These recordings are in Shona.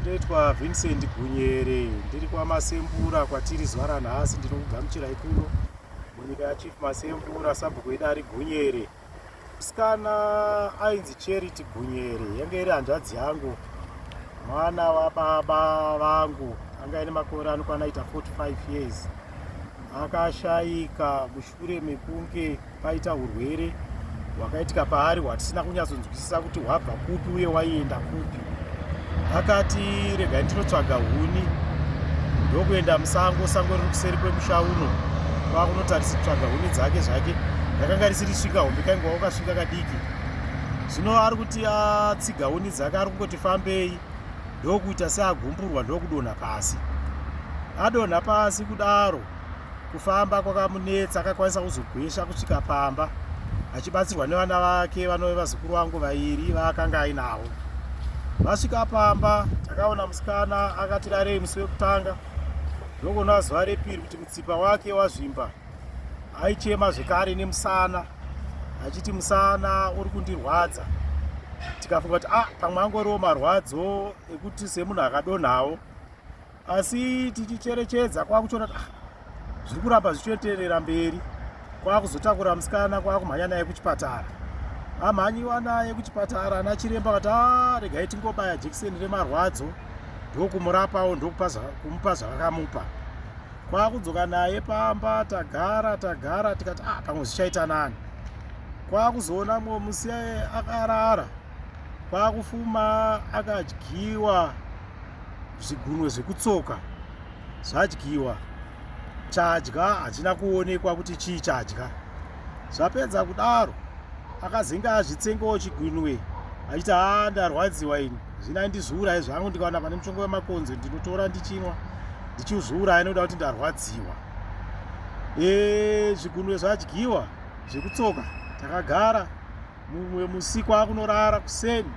Ndinoitwa Vincent Gunyere, ndiri kwaMasembura kwatiri zuva ranhasi. Ndinokugamuchirai kuno munyika yaChief Masembura, sabhuku idari Gunyere. Musikana ainzi Charity Gunyere yanga iri hanzvadzi yangu, mwana wababa vangu, anga ane makore anokwana aita 45 years. Akashayika mushure mekunge paita urwere hwakaitika paari hwatisina kunyatsonzwisisa kuti hwabva kupi uye waienda kupi. Akati regai ndinotsvaga huni, ndokuenda musango. Sango riri kuseri kwemusha uno, kwakunotarisa kutsvaga huni dzake zvake. Rakanga risiri svika hombe, kainge wakasvika kadiki. Zvino ari kuti atsiga huni dzake, ari kungoti fambei, ndokuita seagumburwa, ndokudonha pasi. Adonha pasi kudaro, kufamba kwakamunetsa, akakwanisa kuzogwesha kusvika pamba, achibatsirwa nevana vake vanove vazukuru vangu vaviri vaakanga ainavo. Vasvika pamba, takaona musikana akati rarei musi wekutanga. Ndokuona zuva repiri kuti mutsipa wake wazvimba. Aichema zvekare nemusana, achiti musana uri kundirwadza. Tikafunga kuti pamwe angoriwo marwadzo ekuti semunhu akadonhawo. Asi tichicherechedza kwakuchiona kuti zviri kuramba zvichitenderera mberi. Kwakuzotakura musikana kwakumhanya naye kuchipatara. Amhanyiwa naye kuchipatara, ana chiremba vakati regai tingobaya jekiseni remarwadzo, ndokumurapawo, ndokumupa zvavakamupa. Kwakudzoka naye pamba, tagara tikati pamwe zvichaita nani. Kwakuzoona mumwe musi akarara, kwakufuma akadyiwa zvigunwe zvekutsoka, zvadyiwa. Chadya hachina kuonekwa kuti chii chadya. Zvapedza kudaro, akazinge azvitsengawo chigunwe, achiti ndarwadziwa ini, zvina ndizviuraye zvangu, ndikaona pane mushonga wemakonzo ndinotora ndichinwa, ndichizviuraya nokuda kuti ndarwadziwa. Zvigunwe zvadyiwa zvekutsoka. Takagara mumwe musi kwakunorara kuseni,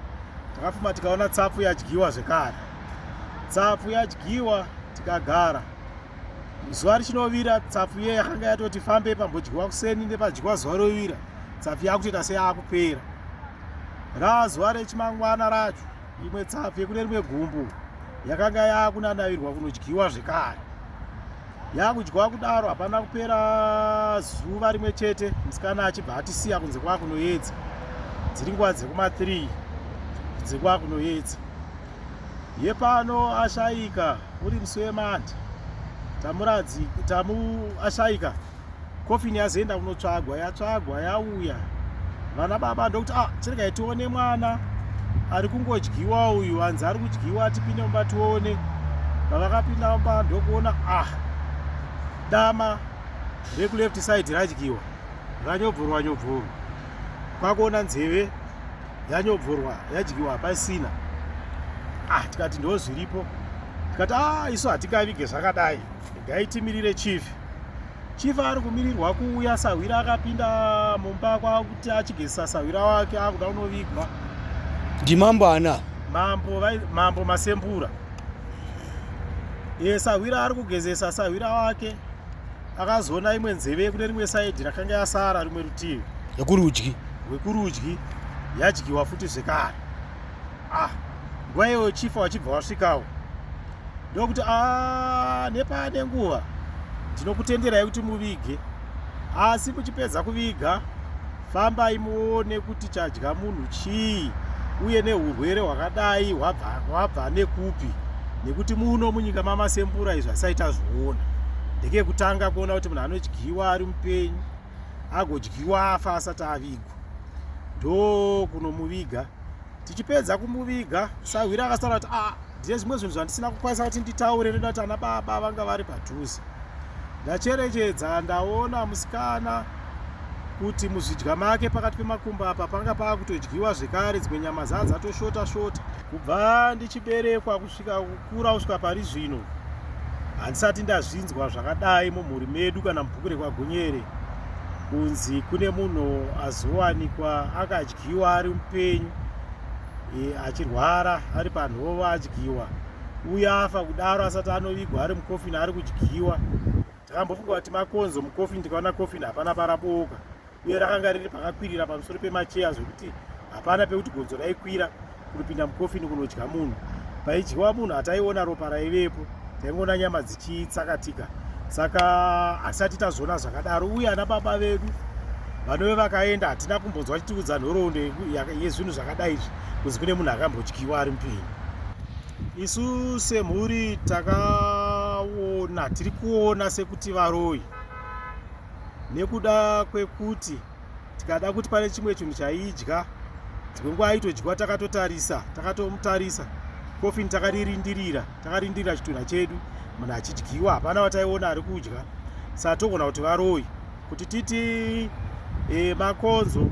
takafuma tikaona tsapfu yadyiwa zvekare. Tsapfu yadyiwa, tikagara. Zuva richinovira, tsapfu iye yakanga yatoti fambe pambodyiwa kuseni nepadyiwa zuva rovira, tsapfu yakutoita seyakupera. Zuva rechimangwana racho, imwe tsapfu yekune rimwe gumbu yakanga yakunanavirwa kunodyiwa zvekare. Yakudyiwa kudaro, hapana kupera zuva rimwe chete, musikana achibva atisiya kunze kwakunoedza. Dziri nguva dzekuma3 dzekwakunoedza. Yepano ashayika uri musi weMande. Ashayika, kofini yazoenda kunotsvagwa, yatsvagwa, yauya. Vana baba ndokuti tiregai tione mwana ari kungodyiwa uyu, hanzi ari kudyiwa, tipinde mumba tione. Pavakapinda mumba ndokuona dama rekuleft side radyiwa, ranyobvorwa. Kwakuona nzeve yanyobvorwa, yadyiwa pasina. Tikati ndo zviripo. Tikati isu hatingavige zvakadai, regai timirire chief. Chief ari kumirirwa kuuya, Sawira akapinda mumba kwakuti achigezesa Sawira wake akuda kunovigwa. Ndimambo ana? Mambo Masembura. Sawira ari kugezesa Sawira wake, akazoona imwe nzeve kune rimwe saidhi rakanga yasara rimwe rutivi. Wekurudyi yadyiwa futi zvekare. Nguva iyoyo chief wachibva wasvikawo. Ndokuti nepane nguva ndinokutenderai kuti muvige, asi muchipedza kuviga, fambai muone kuti chadya munhu chii, uye neurwere hwakadai hwabva nekupi, nekuti muno munyika maMasembura izvi asaita zvoona. Ndekekutanga kuona kuti munhu anodyiwa ari mupenyu, agodyiwa afa asati avigwa, ndo kunomuviga. Tichipedza kumuviga, Sawira akasara kuti ndine zvimwe zvinhu zvandisina kukwanisa kuti nditaure, ndoda kuti ana baba vanga vari padhuze. Ndacherechedza, ndaona musikana kuti muzvidya make pakati pemakumbo apa panga pakutodyiwa zvekare, dzimwe nyama dzadzo dzatoshota. Kubva ndichiberekwa kusvika kukura kusvika pari zvino, handisati ndazvinzwa zvakadai mumhuri medu kana mubhuku rekwaGunyere kunzi kune munhu azowanikwa akadyiwa ari mupenyu, achirwara ari panhova adyiwa, uye afa kudaro asati anovigwa ari mukofini ari kudyiwa. Takambofunga kuti makonzo mukofini, tikaona kofini hapana paraboka, uye rakanga riri pakakwirira pamusoro pemacheya zvokuti hapana pekuti gonzo raikwira kunopinda mukofini kunodya munhu. paidyiwa munhu hataiona ropa raivepo, taingoona nyama dzichitsakatika. Saka hatisati tazoona zvakadaro, uye ana baba vedu vanove vakaenda hatina kumbonzwa chitiudza nhoroondo yezvinhu zvakadai izvi kunzi kune munhu akambotyiwa ari mupenyu. Isu semhuri tiri kuona sekuti varoyi, nekuda kwekuti tikada kuti pane chimwe chinhu chaidya, dzimwe nguva aitodyiwa takatomutarisa kofini, takarindirira chitunha chedu munhu achidyiwa, hapana wataiona ari kudya. Saka togona kuti varoyi. Kuti titi makonzo,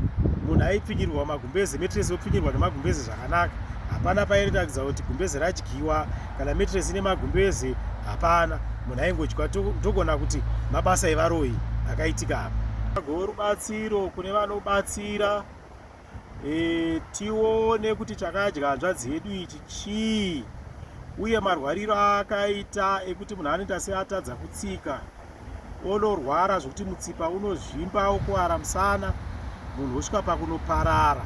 munhu aipfinyirwa magumbeze, metiresi yopfinyirwa nemagumbeze zvakanaka, hapana pairatidza kuti gumbeze radyiwa kana metiresi ine magumbeze, hapana, munhu aingodyiwa. Togona kuti mabasa evaroyi akaitika apa. Rubatsiro kune vanobatsira, tione kuti chakadya hanzvadzi yedu ichi chii, uye marwariro akaita ekuti munhu anoita seatadza kutsika, onorwara zvokuti mutsipa unozvimba, okuwara musana, munhu osvika pakunoparara.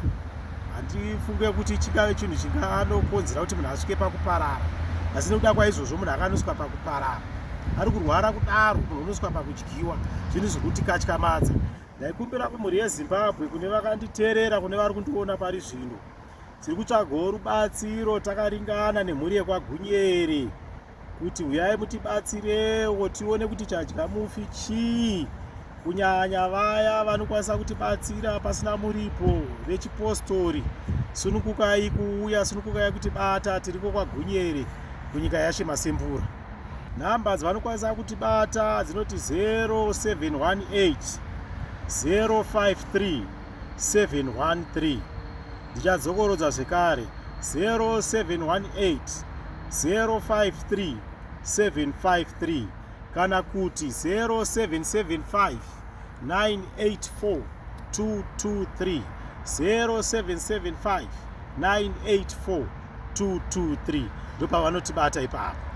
Handifunge kuti chingave chinhu chinganokonzera kuti munhu asvike pakuparara, asi nekuda kwaizvozvo munhu akanosvika pakuparara. Ari kurwara kudaro, munhu unosvika pakudyiwa, zvinhu zvokuti katyamadza. Ndaikumbira kumhuri yeZimbabwe, kune vakanditeerera, kune vari kundiona pari zvino, tiri kutsvagawo rubatsiro takaringana nemhuri yekwaGunyere, kuti uyai mutibatsirewo tione kuti chadya mufi chii, kunyanya vaya vanokwanisa kutibatsira pasina muripo, vechipostori. Sunukukai kuuya, sunukukai kutibata, tiriko kwaGunyere kunyika yaShemasembura. Nhamba dzavanokwanisa kutibata dzinoti 0718 053 713. Ndichadzokorodza zvekare 0718 053 753 kana kuti 0775 984 223 0775 984 223. Ndopavanotibata ipapo.